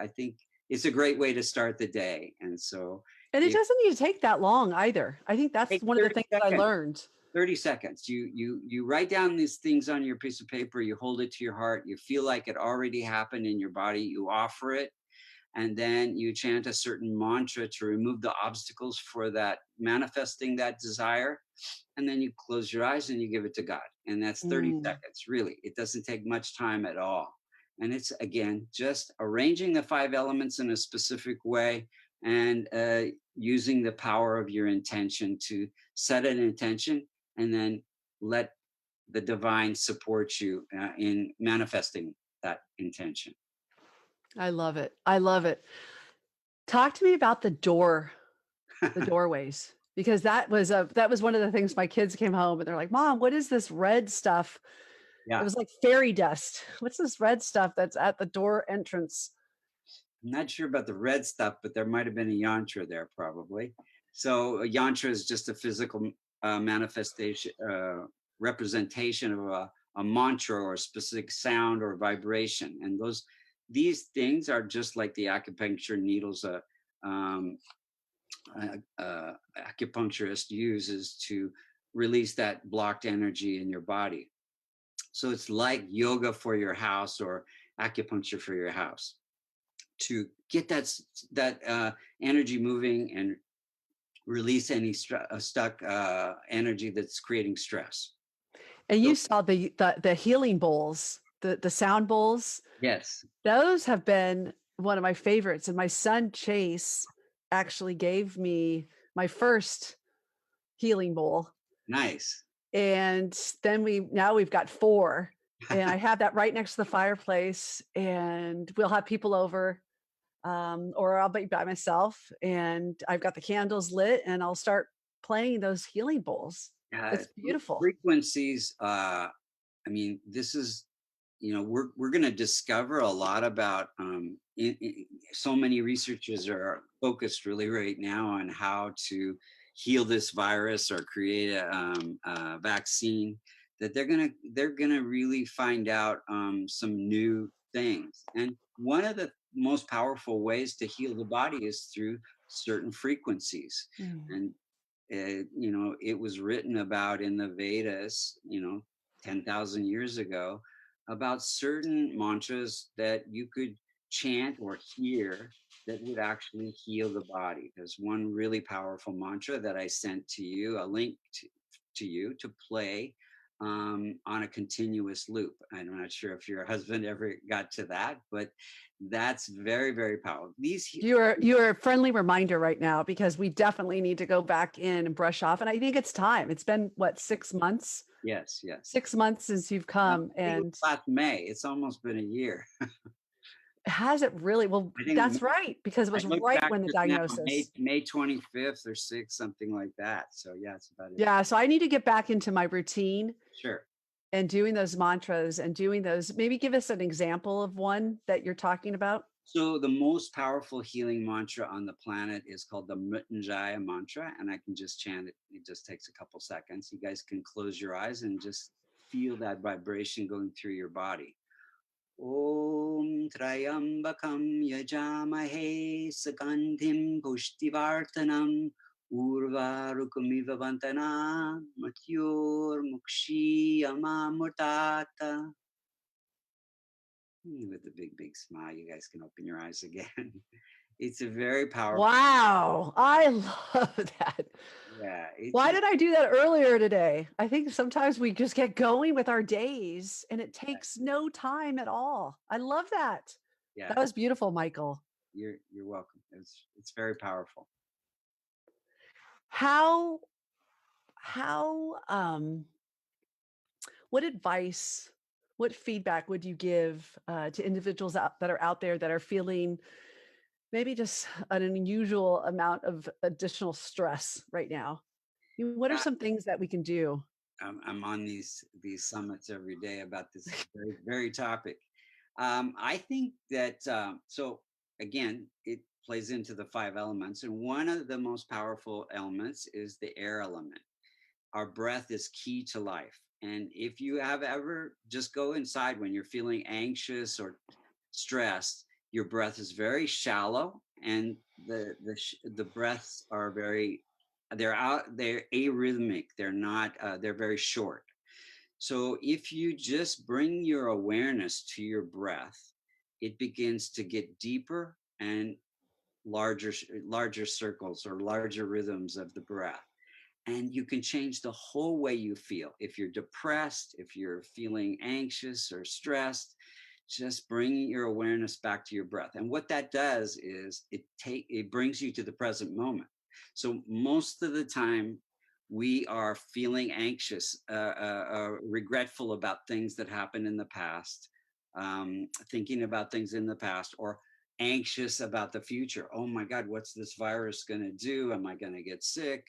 S2: I think it's a great way to start the day. And so,
S1: and it
S2: if
S1: doesn't need to take that long either. I think that's
S2: take
S1: one of the
S2: 30
S1: things that I
S2: seconds,
S1: learned.
S2: 30 seconds, you write down these things on your piece of paper, you hold it to your heart, you feel like it already happened in your body, you offer it, and then you chant a certain mantra to remove the obstacles for that manifesting that desire, and then you close your eyes and you give it to God. And that's 30
S1: Mm.
S2: seconds. Really, it doesn't take much time at all. And it's, again, just arranging the 5 elements in a specific way, and using the power of your intention to set an intention and then let the divine support you in manifesting that intention.
S1: I love it. I love it. Talk to me about the doorways, because that was one of the things my kids came home and they're like, "Mom, what is this red stuff?" It
S2: Yeah.
S1: was like fairy dust. What's this red stuff that's at the door entrance?
S2: I'm not sure about the red stuff, but there might have been a yantra there probably. So a yantra is just a physical manifestation, representation of a mantra or a specific sound or vibration. And these things are just like the acupuncture needles um, acupuncturist uses to release that blocked energy in your body. So it's like yoga for your house or acupuncture for your house to get that energy moving and release any stuck energy that's creating stress.
S1: And
S2: So
S1: you saw the healing bowls, the sound bowls.
S2: yes,
S1: Those have been one of my favorites, and my son Chase actually gave me my first healing bowl,
S2: nice.
S1: and then we've got 4, and I have that right next to the fireplace, and we'll have people over, or I'll be by myself, and I've got the candles lit, and I'll start playing those healing bowls.
S2: uh,
S1: It's beautiful.
S2: Frequencies. I mean, this is, we're going to discover a lot about so many researchers are focused really right now on how to heal this virus or create a vaccine, that they're gonna really find out some new things. And one of the most powerful ways to heal the body is through certain frequencies.
S1: Mm.
S2: And it was written about in the Vedas, 10,000 years ago, about certain mantras that you could chant or hear that would actually heal the body. There's one really powerful mantra that I sent to you, a link to you to play on a continuous loop. I'm not sure if your husband ever got to that, but that's very, very powerful.
S1: You're a friendly reminder right now, because we definitely need to go back in and brush off, and I think it's time. It's been, what, 6 months?
S2: Yes, yes.
S1: 6 months since you've
S2: I
S1: come,
S2: think it was
S1: and
S2: last May. It's almost been a year.
S1: has it really? Well,
S2: I think
S1: that's right, because it
S2: I
S1: was
S2: looked
S1: right
S2: back
S1: when the
S2: just now,
S1: diagnosis.
S2: May 25th or 6th, something like that. So yeah, it's about it.
S1: Yeah, so I need to get back into my routine
S2: Sure.
S1: and doing those mantras and doing those. Maybe give us an example of one that you're talking about.
S2: So the most powerful healing mantra on the planet is called the Mrityunjaya mantra, and I can just chant it. It just takes a couple seconds. You guys can close your eyes and just feel that vibration going through your body. Om Trayambakam Yajamahe Sakandhim Pushtivartanam Urvarukumiva Vantana Matyor Mukshi Amamurtata. With a big, big smile, you guys can open your eyes again. It's a very powerful,
S1: Wow, I love that.
S2: yeah, it's
S1: Why
S2: just,
S1: did I do that earlier today? I think sometimes we just get going with our days and it takes no time at all. I love that.
S2: yeah,
S1: That was beautiful, Michael.
S2: you're welcome. It's very powerful.
S1: How how what advice, what feedback would you give to individuals that are out there that are feeling maybe just an unusual amount of additional stress right now? What are
S2: Yeah,
S1: some things that we can do?
S2: I'm on these summits every day about this very, very topic. I think that so again, it plays into the 5 elements, and one of the most powerful elements is the air element. Our breath is key to life, and if you have ever just go inside when you're feeling anxious or stressed, your breath is very shallow, and the breaths are they're arrhythmic. They're not they're very short. So if you just bring your awareness to your breath, it begins to get deeper and larger circles or larger rhythms of the breath. And you can change the whole way you feel. If you're depressed, if you're feeling anxious or stressed, just bringing your awareness back to your breath. And what that does is it brings you to the present moment. So most of the time, we are feeling anxious, regretful about things that happened in the past, thinking about things in the past, or anxious about the future. Oh my God, what's this virus going to do? Am I going to get sick?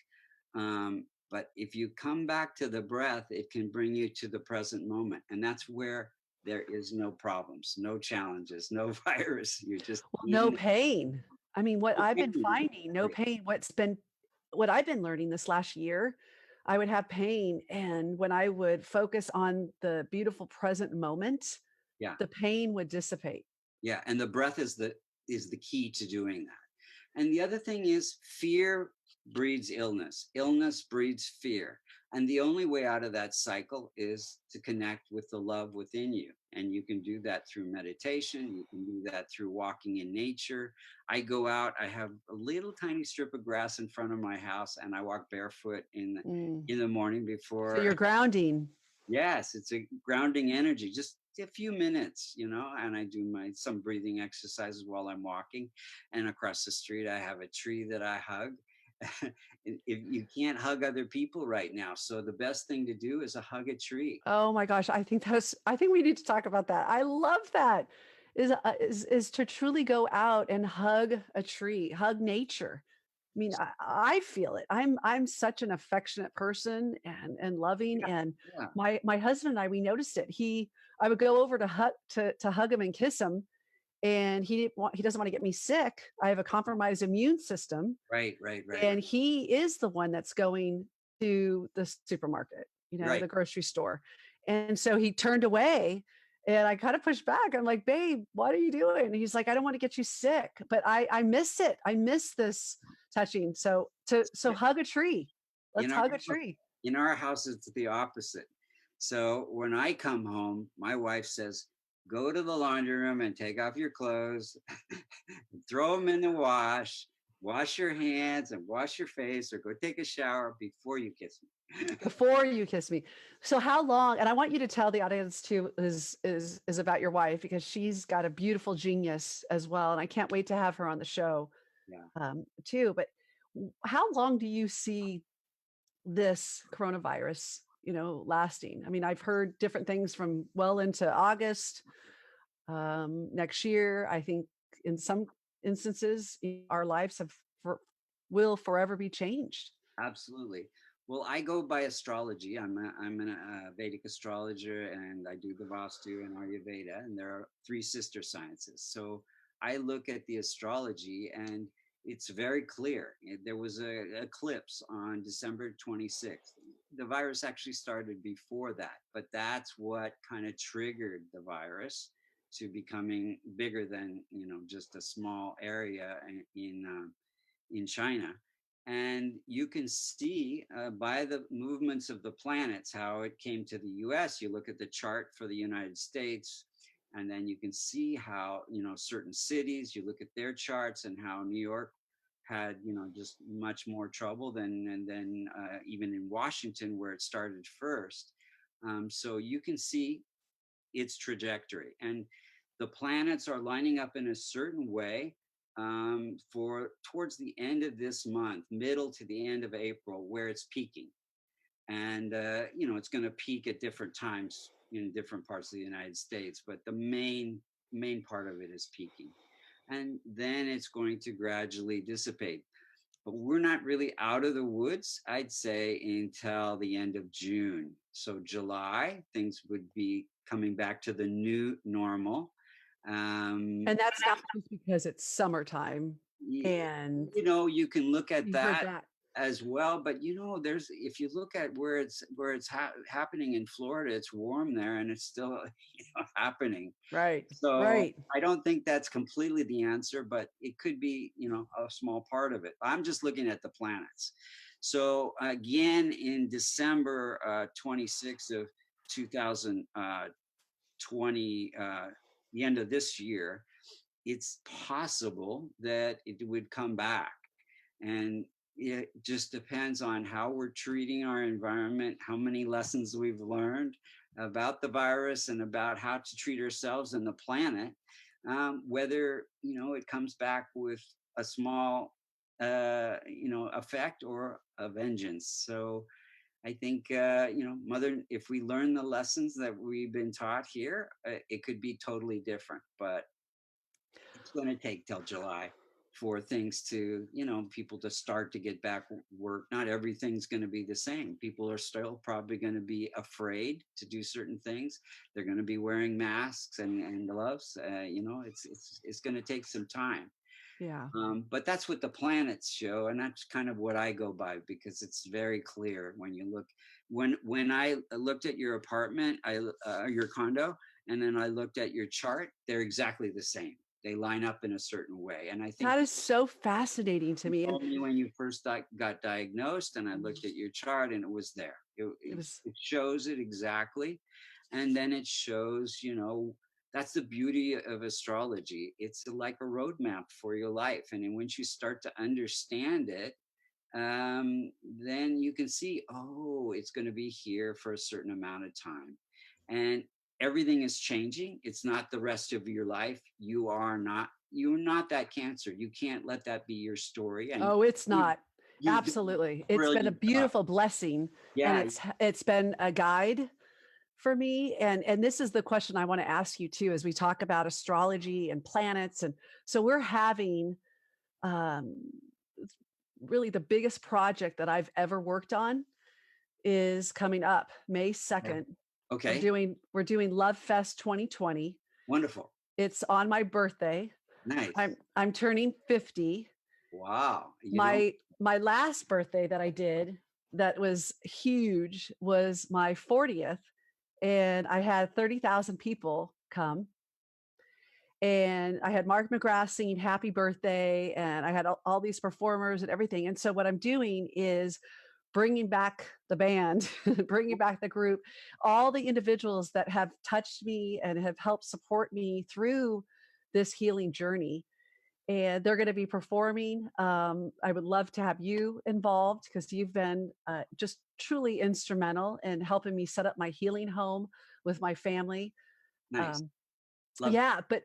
S2: But if you come back to the breath, it can bring you to the present moment. And that's where there is no problems, no challenges, no virus. You're just
S1: Well, no
S2: in
S1: pain. I mean, what
S2: the
S1: I've been
S2: pain.
S1: finding, no
S2: Exactly.
S1: pain. What I've been learning this last year, I would have pain, and when I would focus on the beautiful present moment,
S2: Yeah.
S1: the pain would dissipate.
S2: Yeah. And the breath is the key to doing that. And the other thing is fear breeds illness. Illness breeds fear. And the only way out of that cycle is to connect with the love within you. And you can do that through meditation. You can do that through walking in nature. I go out, I have a little tiny strip of grass in front of my house, and I walk barefoot
S1: Mm.
S2: in the morning
S1: So
S2: before.
S1: you're grounding.
S2: Yes, it's a grounding energy, just a few minutes, and I do my some breathing exercises while I'm walking. And across the street, I have a tree that I hug. If you can't hug other people right now, so the best thing to do is a hug a tree.
S1: Oh my gosh, I think we need to talk about that. I love that. Is to truly go out and hug a tree, hug nature. I mean, I feel it. I'm such an affectionate person and loving,
S2: Yeah,
S1: and
S2: yeah,
S1: my husband and I, we noticed it. I would go over to hug him and kiss him, and he doesn't want to get me sick. I have a compromised immune system,
S2: right, right, right, right,
S1: and he is the one that's going to the supermarket,
S2: right.
S1: the grocery store. And so he turned away, and I kind of pushed back. I'm like, babe, what are you doing? And he's like, I don't want to get you sick. But I miss it. I miss this touching. So hug a tree.
S2: In
S1: Let's
S2: our
S1: hug a
S2: hou-
S1: tree.
S2: in our house, it's the opposite. So when I come home, my wife says, "Go to the laundry room and take off your clothes, throw them in the wash your hands and wash your face, or go take a shower before you kiss me."
S1: Before you kiss me. So how long, and I want you to tell the audience too, is about your wife, because she's got a beautiful genius as well. And I can't wait to have her on the show
S2: Yeah,
S1: too. But how long do you see this coronavirus, lasting? I mean, I've heard different things from well into August next year. I think in some instances, our lives will forever be changed.
S2: absolutely. Well, I go by astrology. I'm a Vedic astrologer, and I do the Vastu and Ayurveda, and there are three sister sciences. So I look at the astrology, and it's very clear. There was a eclipse on December 26th. The virus actually started before that, but that's what kind of triggered the virus to becoming bigger than just a small area in China. And you can see by the movements of the planets how it came to the US. You look at the chart for the United States, and then you can see how, certain cities, you look at their charts, and how New York had, just much more trouble than even in Washington, where it started first. So you can see its trajectory. And the planets are lining up in a certain way for towards the end of this month, middle to the end of April, where it's peaking. And it's going to peak at different times in different parts of the United States, but the main part of it is peaking, and then it's going to gradually dissipate. But we're not really out of the woods, I'd say, until the end of June. So July, things would be coming back to the new normal. Um,
S1: And that's not just because it's summertime,
S2: y-
S1: and
S2: you can look at
S1: you heard
S2: that
S1: that.
S2: as well, but there's if you look at where it's happening in Florida, it's warm there, and it's still happening.
S1: Right,
S2: So
S1: right.
S2: I don't think that's completely the answer, but it could be, a small part of it. I'm just looking at the planets. So again, in December 26th of 2020, the end of this year, it's possible that it would come back. And it just depends on how we're treating our environment, how many lessons we've learned about the virus and about how to treat ourselves and the planet, whether it comes back with a small effect or a vengeance. So I think, mother, if we learn the lessons that we've been taught here, it could be totally different. But it's going to take till July for things to, people to start to get back work. Not everything's going to be the same. People are still probably going to be afraid to do certain things. They're going to be wearing masks and gloves. It's going to take some time.
S1: Yeah.
S2: But that's what the planets show, and that's kind of what I go by, because it's very clear when you look. When I looked at your apartment, your condo, and then I looked at your chart, they're exactly the same. They line up in a certain way, and I think
S1: That is so fascinating to
S2: you
S1: me. And
S2: told me when you first got diagnosed, and I looked at your chart, and it was there. It,
S1: it
S2: it,
S1: was
S2: it shows it exactly, and then it shows, that's the beauty of astrology. It's like a roadmap for your life, and then once you start to understand it, then you can see, oh, it's going to be here for a certain amount of time, and everything is changing. It's not the rest of your life. You're not that cancer. You can't let that be your story. And
S1: Oh, it's
S2: you
S1: not.
S2: you do a
S1: Absolutely. It's been a
S2: brilliant job.
S1: beautiful blessing, and
S2: Yeah.
S1: it's been a guide for me. And this is the question I want to ask you too, as we talk about astrology and planets. And so we're having um, really the biggest project that I've ever worked on is coming up May
S2: Yeah.
S1: 2nd. We're
S2: Okay.
S1: doing we're doing Love Fest 2020.
S2: Wonderful.
S1: It's on my birthday.
S2: Nice.
S1: I'm turning 50.
S2: Wow.
S1: My last birthday that I did that was huge was my 40th, and I had 30,000 people come, and I had Mark McGrath singing happy birthday, and I had all these performers and everything. And so what I'm doing is bringing back the band, bringing back the group, all the individuals that have touched me and have helped support me through this healing journey, and they're going to be performing. I would love to have you involved because you've been just truly instrumental in helping me set up my healing home with my family.
S2: Nice.
S1: Um,
S2: Love.
S1: yeah, but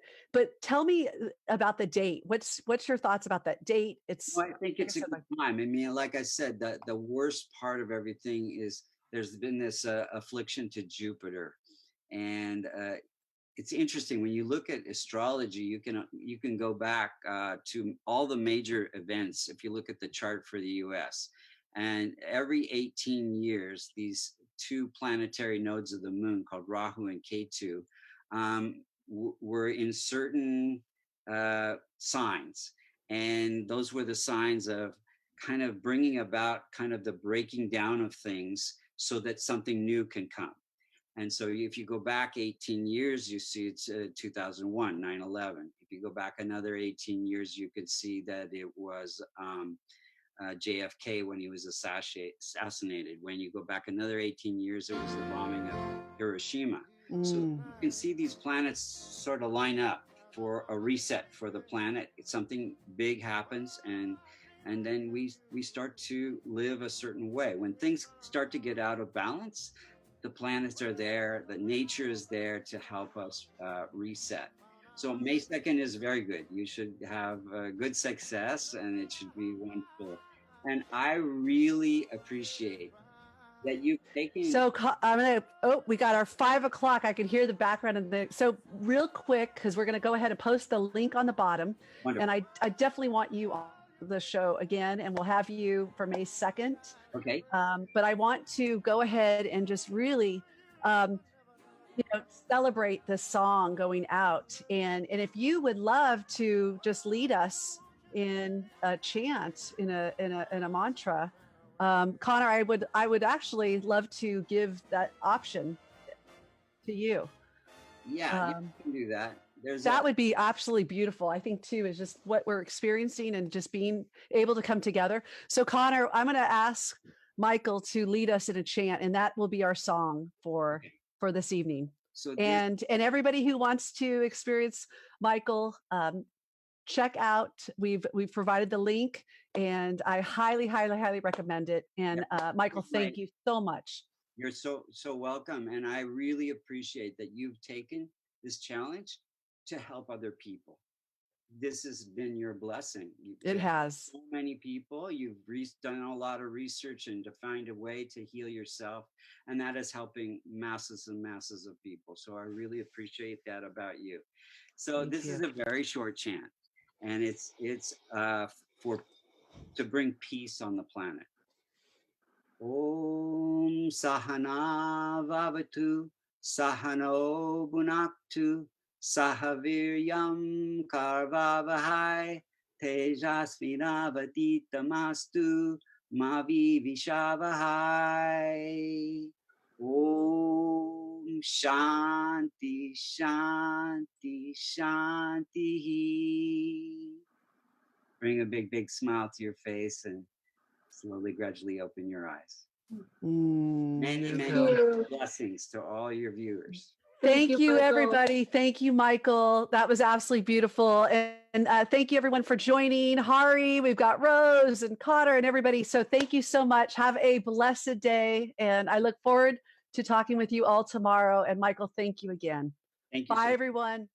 S1: tell me about the date. What's your thoughts about that date? It's
S2: Well, I think
S1: like I
S2: it's a
S1: said,
S2: good time. I mean, like I said, the worst part of everything is there's been this affliction to Jupiter, and it's interesting when you look at astrology. You can go back to all the major events. If you look at the chart for the U.S., and every 18 years, these two planetary nodes of the moon called Rahu and Ketu were in certain signs, and those were the signs of kind of bringing about kind of the breaking down of things so that something new can come. And so if you go back 18 years, you see it's 2001, 9/11. If you go back another 18 years, you could see that it was JFK when he was assassinated. When you go back another 18 years, it was the bombing of Hiroshima. So
S1: mm,
S2: you can see these planets sort of line up for a reset for the planet. Something big happens, and then we start to live a certain way. When things start to get out of balance, the planets are there, the nature is there to help us reset. So May 2nd is very good. You should have good success, and it should be wonderful. And I really appreciate that you've taken.
S1: so I'm gonna. Oh, we got our 5 o'clock. I can hear the background of the. So real quick, because we're gonna go ahead and post the link on the bottom, and
S2: Wonderful.
S1: I definitely want you on the show again, and we'll have you for May 2nd.
S2: Okay.
S1: But I want to go ahead and just really, um, celebrate this song going out. And if you would love to just lead us in a chant, in a mantra, Connor, I would actually love to give that option to you.
S2: Yeah, you
S1: Um,
S2: can do that. There's a
S1: that would be absolutely beautiful. I think too is just what we're experiencing and just being able to come together. So Connor, I'm going to ask Michael to lead us in a chant, and that will be our song for
S2: okay.
S1: this evening.
S2: So this
S1: And everybody who wants to experience Michael, check out. We've provided the link, and I highly, highly, highly recommend it.
S2: yeah,
S1: And Michael,
S2: right.
S1: thank you so much.
S2: You're so welcome, and I really appreciate that you've taken this challenge to help other people. this has been your blessing.
S1: It
S2: To help
S1: has.
S2: so many people, you've done a lot of research and to find a way to heal yourself, and that is helping masses and masses of people. So I really appreciate that about you. So
S1: Thank
S2: this is
S1: you.
S2: a very short chant, and it's for to bring peace on the planet. Om Sahana Vavatu Sahano Bunaktu Sahaviryam Karvavahai Tejasvinavaditamastu Mavi Vishavahai. Om Shanti Shanti Shanti. Bring a big smile to your face and slowly, gradually open your eyes. Many, many blessings to all your viewers.
S1: Thank you,
S3: Michael.
S1: everybody. Thank you, Michael. That was absolutely beautiful. And thank you, everyone, for joining. Hari, we've got Rose and Cotter and everybody. So thank you so much. Have a blessed day. And I look forward to talking with you all tomorrow. And Michael, thank you again.
S2: Thank you.
S1: Bye, everyone.